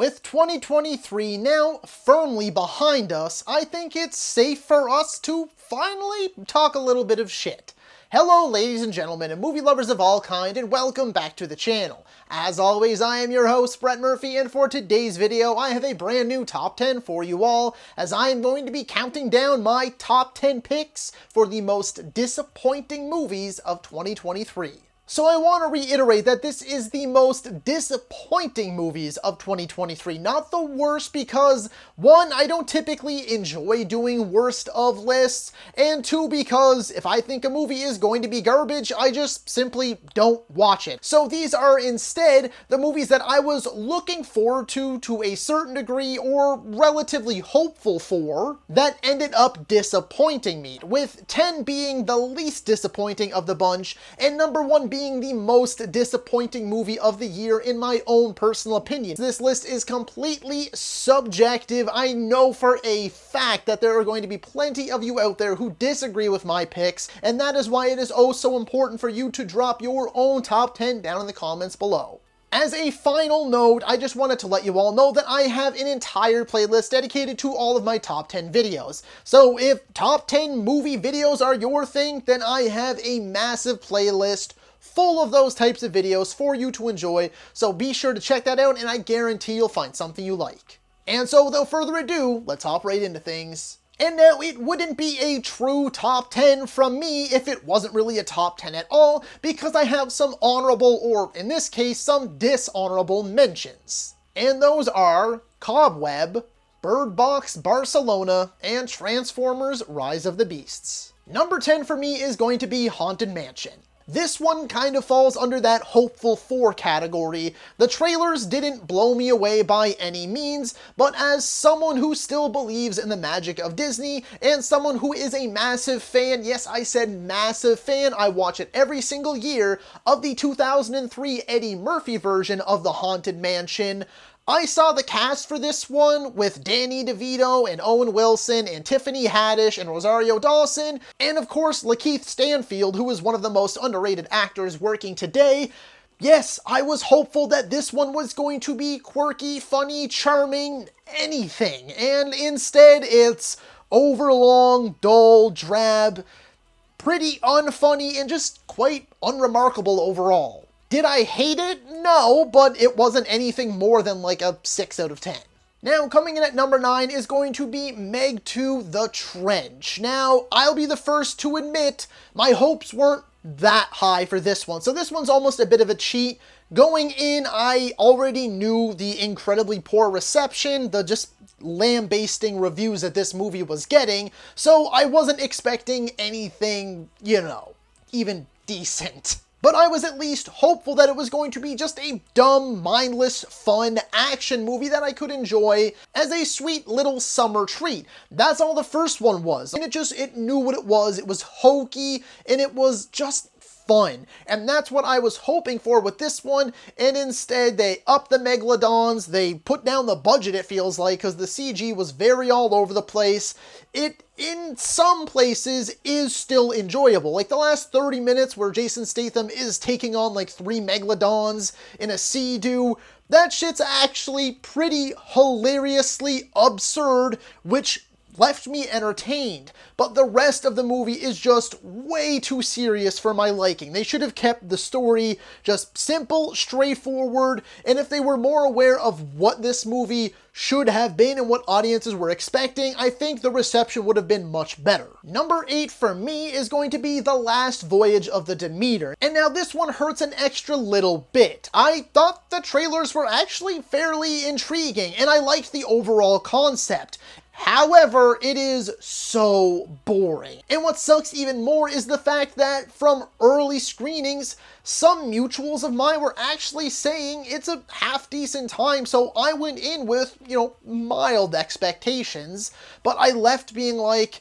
With 2023 now firmly behind us, I think it's safe for us to finally talk a little bit of shit. Hello ladies and gentlemen and movie lovers of all kind, and welcome back to the channel. As always, I am your host Brett Murphy, and for today's video I have a brand new top 10 for you all, as I am going to be counting down my top 10 picks for the most disappointing movies of 2023. So I want to reiterate that this is the most disappointing movies of 2023, not the worst, because one, I don't typically enjoy doing worst of lists, and two, because if I think a movie is going to be garbage, I just simply don't watch it. So these are instead the movies that I was looking forward to a certain degree, or relatively hopeful for, that ended up disappointing me, with 10 being the least disappointing of the bunch, and number 1 being the most disappointing movie of the year in my own personal opinion. This list is completely subjective. I know for a fact that there are going to be plenty of you out there who disagree with my picks, and that is why it is oh so important for you to drop your own top 10 down in the comments below. As a final note, I just wanted to let you all know that I have an entire playlist dedicated to all of my top 10 videos. So if top 10 movie videos are your thing, then I have a massive playlist full of those types of videos for you to enjoy, so be sure to check that out and I guarantee you'll find something you like. And so without further ado, let's hop right into things. And now, it wouldn't be a true top 10 from me if it wasn't really a top 10 at all, because I have some honorable, or in this case, some dishonorable mentions. And those are Cobweb, Bird Box Barcelona, and Transformers Rise of the Beasts. Number 10 for me is going to be Haunted Mansion. This one kind of falls under that hopeful for category. The trailers didn't blow me away by any means, but as someone who still believes in the magic of Disney, and someone who is a massive fan, yes I said massive fan, I watch it every single year, of the 2003 Eddie Murphy version of the Haunted Mansion, I saw the cast for this one with Danny DeVito and Owen Wilson and Tiffany Haddish and Rosario Dawson, and of course Lakeith Stanfield, who is one of the most underrated actors working today. Yes, I was hopeful that this one was going to be quirky, funny, charming, anything, and instead it's overlong, dull, drab, pretty unfunny, and just quite unremarkable overall. Did I hate it? No, but it wasn't anything more than like a 6 out of 10. Now, coming in at number 9 is going to be Meg 2: The Trench. Now, I'll be the first to admit my hopes weren't that high for this one, so this one's almost a bit of a cheat. Going in, I already knew the incredibly poor reception, the just lambasting reviews that this movie was getting, so I wasn't expecting anything, you know, even decent. But I was at least hopeful that it was going to be just a dumb, mindless, fun action movie that I could enjoy as a sweet little summer treat. That's all the first one was. And it knew what it was hokey, and it was just fun. And that's what I was hoping for with this one, and instead they upped the megalodons, they put down the budget, it feels like, because the CG was very all over the place. It, in some places, is still enjoyable. Like the last 30 minutes where Jason Statham is taking on like 3 megalodons in a sea-doo, that shit's actually pretty hilariously absurd, which left me entertained, but the rest of the movie is just way too serious for my liking. They should have kept the story just simple, straightforward, and if they were more aware of what this movie should have been and what audiences were expecting, I think the reception would have been much better. Number 8 for me is going to be The Last Voyage of the Demeter, and now this one hurts an extra little bit. I thought the trailers were actually fairly intriguing, and I liked the overall concept. However, it is so boring. And what sucks even more is the fact that from early screenings, some mutuals of mine were actually saying it's a half-decent time, so I went in with, you know, mild expectations, but I left being like,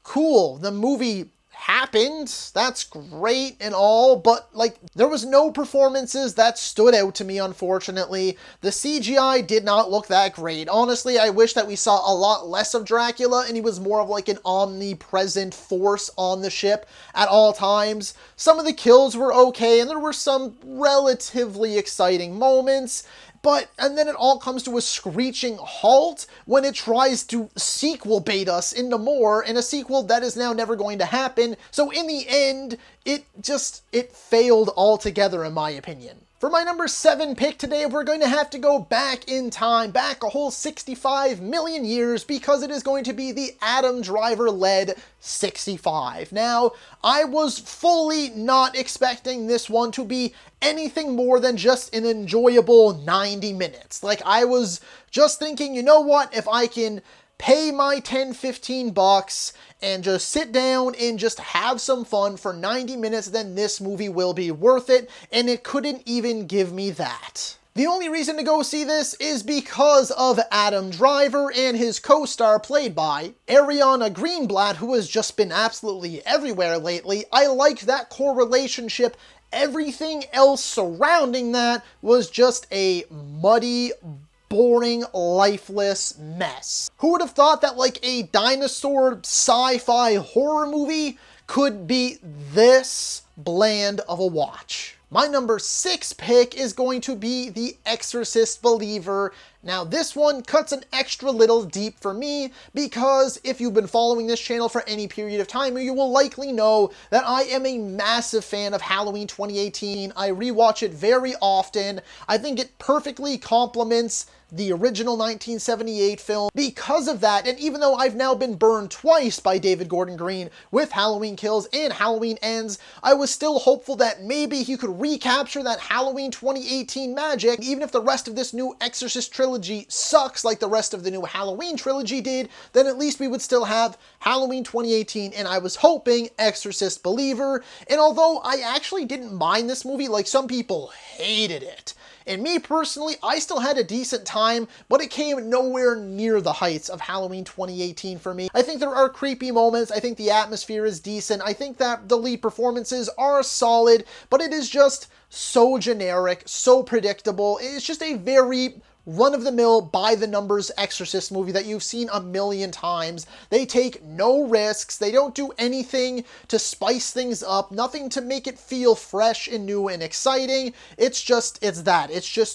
cool, the movie happened, that's great and all, but like there was no performances that stood out to me, unfortunately. The CGI did not look that great. Honestly, I wish that we saw a lot less of Dracula and he was more of like an omnipresent force on the ship at all times. Some of the kills were okay and there were some relatively exciting moments, And then it all comes to a screeching halt when it tries to sequel bait us into more, in a sequel that is now never going to happen. So in the end, it failed altogether, in my opinion. For my number 7 pick today, we're going to have to go back in time, back a whole 65 million years, because it is going to be the Adam Driver-led 65. Now, I was fully not expecting this one to be anything more than just an enjoyable 90 minutes. Like, I was just thinking, you know what, if I can pay my $10-15 and just sit down and just have some fun for 90 minutes, then this movie will be worth it, and it couldn't even give me that. The only reason to go see this is because of Adam Driver and his co-star played by Ariana Greenblatt, who has just been absolutely everywhere lately. I liked that core relationship. Everything else surrounding that was just a muddy, boring, lifeless mess. Who would have thought that like a dinosaur sci-fi horror movie could be this bland of a watch? My number 6 pick is going to be The Exorcist Believer. Now this one cuts an extra little deep for me because if you've been following this channel for any period of time, you will likely know that I am a massive fan of Halloween 2018. I rewatch it very often. I think it perfectly complements the original 1978 film. Because of that, and even though I've now been burned twice by David Gordon Green with Halloween Kills and Halloween Ends, I was still hopeful that maybe he could recapture that Halloween 2018 magic. Even if the rest of this new Exorcist trilogy sucks like the rest of the new Halloween trilogy did, then at least we would still have Halloween 2018, and I was hoping Exorcist Believer. And although I actually didn't mind this movie, like some people hated it, and me personally, I still had a decent time, but it came nowhere near the heights of Halloween 2018 for me. I think there are creepy moments, I think the atmosphere is decent, I think that the lead performances are solid, but it is just so generic, so predictable. It's just a very run-of-the-mill, by-the-numbers Exorcist movie that you've seen a million times. They take no risks, they don't do anything to spice things up, nothing to make it feel fresh and new and exciting. It's just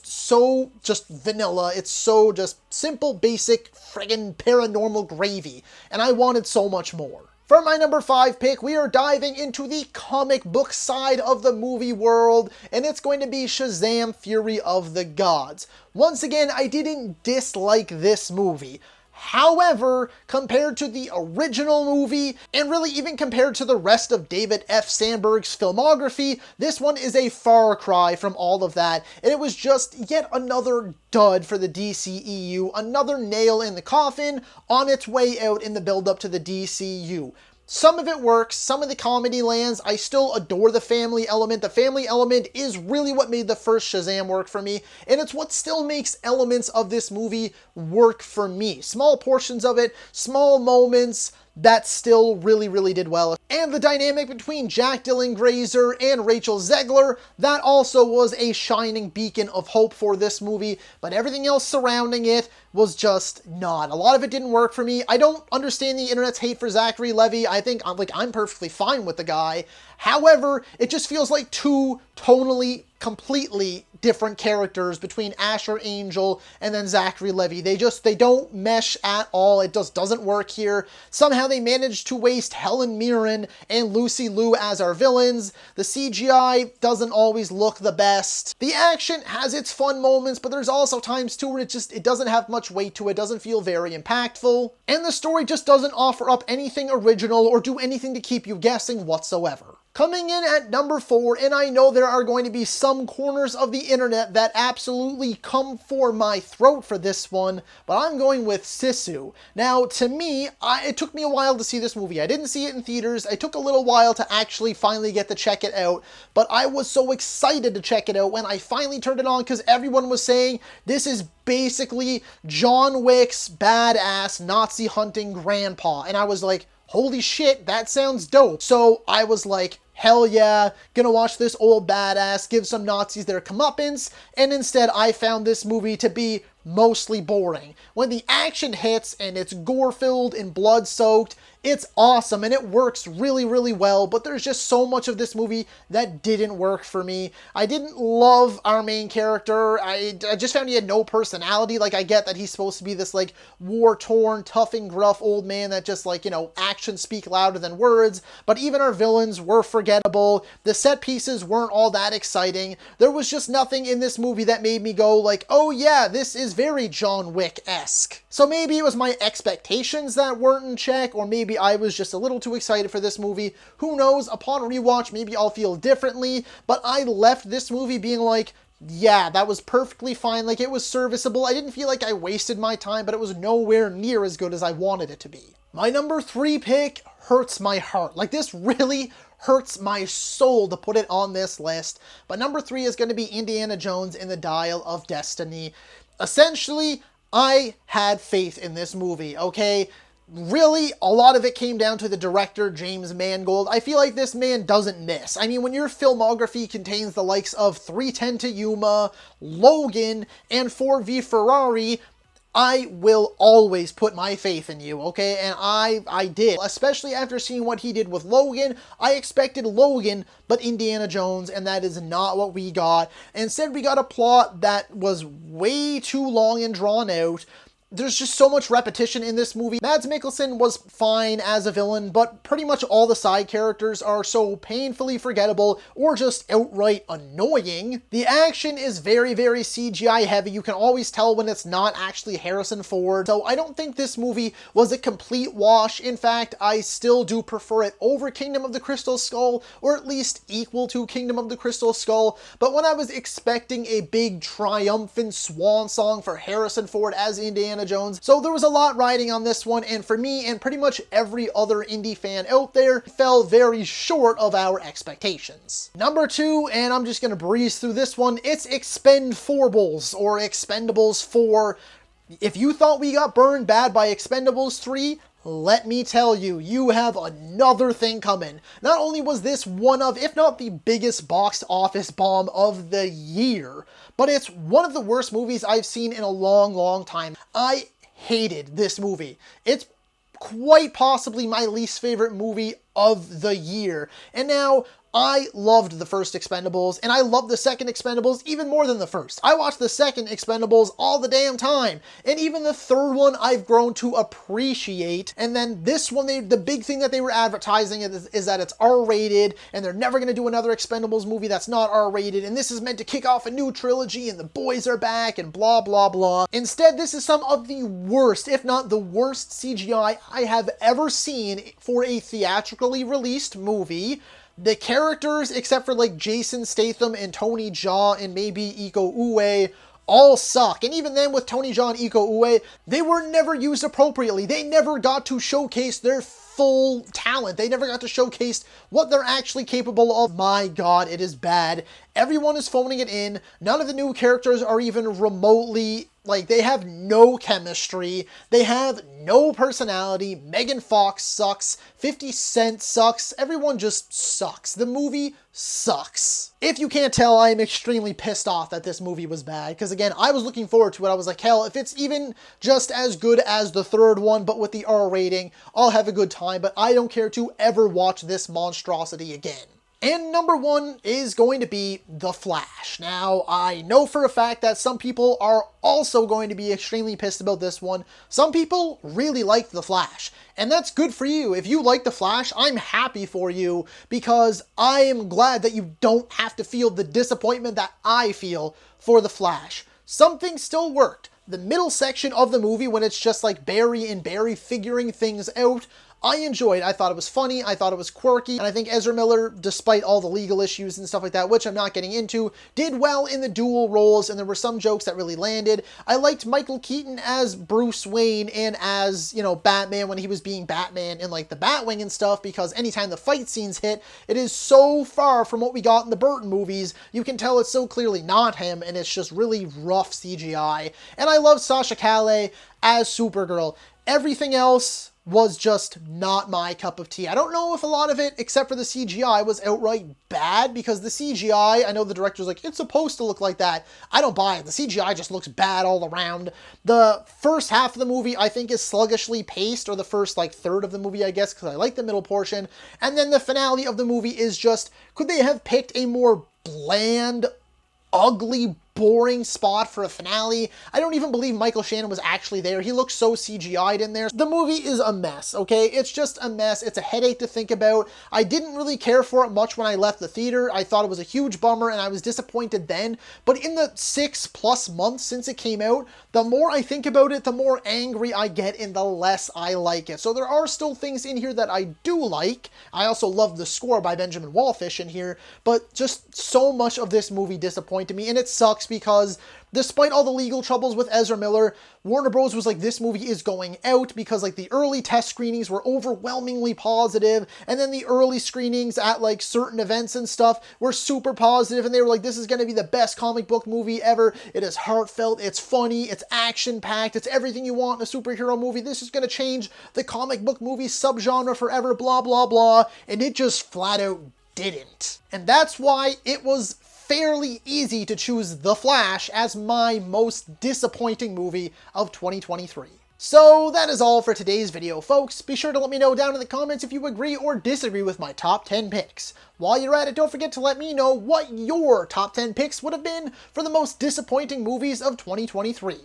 so vanilla, it's so just simple, basic, friggin' paranormal gravy, and I wanted so much more. For my number 5 pick, we are diving into the comic book side of the movie world, and it's going to be Shazam! Fury of the Gods. Once again, I didn't dislike this movie. However, compared to the original movie, and really even compared to the rest of David F. Sandberg's filmography, this one is a far cry from all of that, and it was just yet another dud for the DCEU, another nail in the coffin on its way out in the build-up to the DCU. Some of it works, some of the comedy lands. I still adore the family element. The family element is really what made the first Shazam work for me, and it's what still makes elements of this movie work for me. Small portions of it, small moments that still really, really did well. And the dynamic between Jack Dylan Grazer and Rachel Zegler, that also was a shining beacon of hope for this movie, but everything else surrounding it was just not. A lot of it didn't work for me. I don't understand the internet's hate for Zachary Levi. I think I'm perfectly fine with the guy. However, it just feels like two tonally completely different characters between Asher Angel and then Zachary Levi. They don't mesh at all. It just doesn't work here. Somehow they managed to waste Helen Mirren and Lucy Liu as our villains. The CGI doesn't always look the best. The action has its fun moments, but there's also times too where it doesn't have much weight to it, doesn't feel very impactful, and the story just doesn't offer up anything original or do anything to keep you guessing whatsoever. Coming in at number 4, and I know there are going to be some corners of the internet that absolutely come for my throat for this one, but I'm going with Sisu. Now, to me, it took me a while to see this movie. I didn't see it in theaters. It took a little while to actually finally get to check it out, but I was so excited to check it out when I finally turned it on because everyone was saying this is basically John Wick's badass Nazi hunting grandpa, and I was like, holy shit, that sounds dope. So I was like, hell yeah, gonna watch this old badass give some Nazis their comeuppance, and instead I found this movie to be mostly boring. When the action hits and it's gore-filled and blood-soaked, It's awesome and it works really, really well, but there's just so much of this movie that didn't work for me. I didn't love our main character. I just found he had no personality. Like, I get that he's supposed to be this, like, war-torn, tough and gruff old man that just, like, you know, actions speak louder than words, but even our villains were forgettable. The set pieces weren't all that exciting. There was just nothing in this movie that made me go, like, oh yeah, this is very John Wick-esque. So maybe it was my expectations that weren't in check, or maybe I was just a little too excited for this movie. Who knows? Upon rewatch, maybe I'll feel differently, but I left this movie being like, yeah, that was perfectly fine. Like, it was serviceable. I didn't feel like I wasted my time, but it was nowhere near as good as I wanted it to be. My number 3 pick hurts my heart. Like, this really hurts my soul to put it on this list. But number 3 is going to be Indiana Jones in the Dial of Destiny. Essentially, I had faith in this movie, okay? Really, a lot of it came down to the director, James Mangold. I feel like this man doesn't miss. I mean, when your filmography contains the likes of 3:10 to Yuma, Logan, and Ford v Ferrari, I will always put my faith in you, okay? And I did. Especially after seeing what he did with Logan. I expected Logan, but Indiana Jones, and that is not what we got. Instead, we got a plot that was way too long and drawn out. There's just so much repetition in this movie. Mads Mikkelsen was fine as a villain, but pretty much all the side characters are so painfully forgettable or just outright annoying. The action is very, very CGI heavy. You can always tell when it's not actually Harrison Ford. So I don't think this movie was a complete wash. In fact, I still do prefer it over Kingdom of the Crystal Skull, or at least equal to Kingdom of the Crystal Skull. But when I was expecting a big triumphant swan song for Harrison Ford as Indiana Jones. So there was a lot riding on this one, and for me and pretty much every other indie fan out there, fell very short of our expectations. Number 2, and I'm just gonna breeze through this one, it's Expendables, or Expendables 4. If you thought we got burned bad by Expendables 3, let me tell you, you have another thing coming. Not only was this one of, if not the biggest box office bomb of the year, but it's one of the worst movies I've seen in a long, long time. I hated this movie. It's quite possibly my least favorite movie of the year. And now, I loved the first Expendables, and I loved the second Expendables even more than the first. I watched the second Expendables all the damn time, and even the third one I've grown to appreciate. And then this one, the big thing that they were advertising is that it's R-rated, and they're never going to do another Expendables movie that's not R-rated, and this is meant to kick off a new trilogy, and the boys are back, and blah, blah, blah. Instead, this is some of the worst, if not the worst CGI I have ever seen for a theatrically released movie. The characters, except for like Jason Statham and Tony Jaa and maybe Iko Uwais, all suck. And even then with Tony Jaa and Iko Uwais, they were never used appropriately. They never got to showcase their full talent. They never got to showcase what they're actually capable of. My God, it is bad. Everyone is phoning it in. None of the new characters are even remotely, like, they have no chemistry. They have no personality. Megan Fox sucks. 50 Cent sucks. Everyone just sucks. The movie sucks. If you can't tell, I am extremely pissed off that this movie was bad. Because again, I was looking forward to it. I was like, hell, if it's even just as good as the third one, but with the R rating, I'll have a good time. But I don't care to ever watch this monstrosity again. And number 1 is going to be The Flash. Now, I know for a fact that some people are also going to be extremely pissed about this one. Some people really like The Flash, and that's good for you. If you like The Flash, I'm happy for you, because I am glad that you don't have to feel the disappointment that I feel for The Flash. Something still worked. The middle section of the movie, when it's just like Barry and Barry figuring things out, I enjoyed. I thought it was funny, I thought it was quirky, and I think Ezra Miller, despite all the legal issues and stuff like that, which I'm not getting into, did well in the dual roles, and there were some jokes that really landed. I liked Michael Keaton as Bruce Wayne and as, you know, Batman when he was being Batman in, like, the Batwing and stuff, because anytime the fight scenes hit, it is so far from what we got in the Burton movies, you can tell it's so clearly not him, and it's just really rough CGI. And I love Sasha Calle as Supergirl. Everything else, was just not my cup of tea. I don't know if a lot of it, except for the CGI, was outright bad, because the CGI, I know the director's like, it's supposed to look like that. I don't buy it. The CGI just looks bad all around. The first half of the movie, I think, is sluggishly paced, or the first, like, third of the movie, I guess, because I like the middle portion. And then the finale of the movie is just, could they have picked a more bland, ugly, boring spot for a finale? I don't even believe Michael Shannon was actually there. He looks so CGI'd in there. The movie is a mess, okay? It's just a mess. It's a headache to think about. I didn't really care for it much when I left the theater. I thought it was a huge bummer, and I was disappointed then. But in the 6+ months since it came out, the more I think about it, the more angry I get and the less I like it. So there are still things in here that I do like. I also love the score by Benjamin Wallfish in here, but just so much of this movie disappointed me, and it sucks because despite all the legal troubles with Ezra Miller, Warner Bros. Was like, this movie is going out, because like the early test screenings were overwhelmingly positive, and then the early screenings at like certain events and stuff were super positive, and they were like, this is going to be the best comic book movie ever. It is heartfelt, it's funny, it's action-packed, it's everything you want in a superhero movie. This is going to change the comic book movie subgenre forever, blah, blah, blah, and it just flat out didn't. And that's why it was fairly easy to choose The Flash as my most disappointing movie of 2023. So that is all for today's video, folks. Be sure to let me know down in the comments if you agree or disagree with my top 10 picks. While you're at it, don't forget to let me know what your top 10 picks would have been for the most disappointing movies of 2023.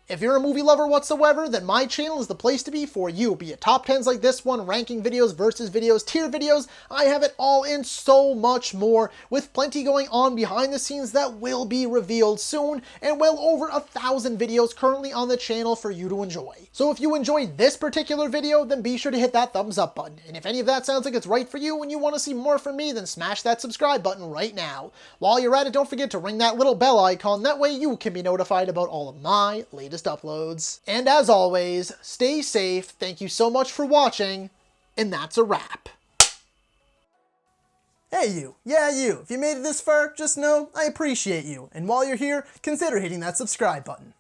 If you're a movie lover whatsoever, then my channel is the place to be for you. Be it top 10s like this one, ranking videos, versus videos, tier videos, I have it all and so much more, with plenty going on behind the scenes that will be revealed soon, and well over 1,000 videos currently on the channel for you to enjoy. So if you enjoyed this particular video, then be sure to hit that thumbs up button. And if any of that sounds like it's right for you and you want to see more from me, then smash that subscribe button right now. While you're at it, don't forget to ring that little bell icon. That way you can be notified about all of my latest uploads. And as always, stay safe, thank you so much for watching, and that's a wrap. Hey you, yeah you, if you made it this far, just know I appreciate you, and while you're here, consider hitting that subscribe button.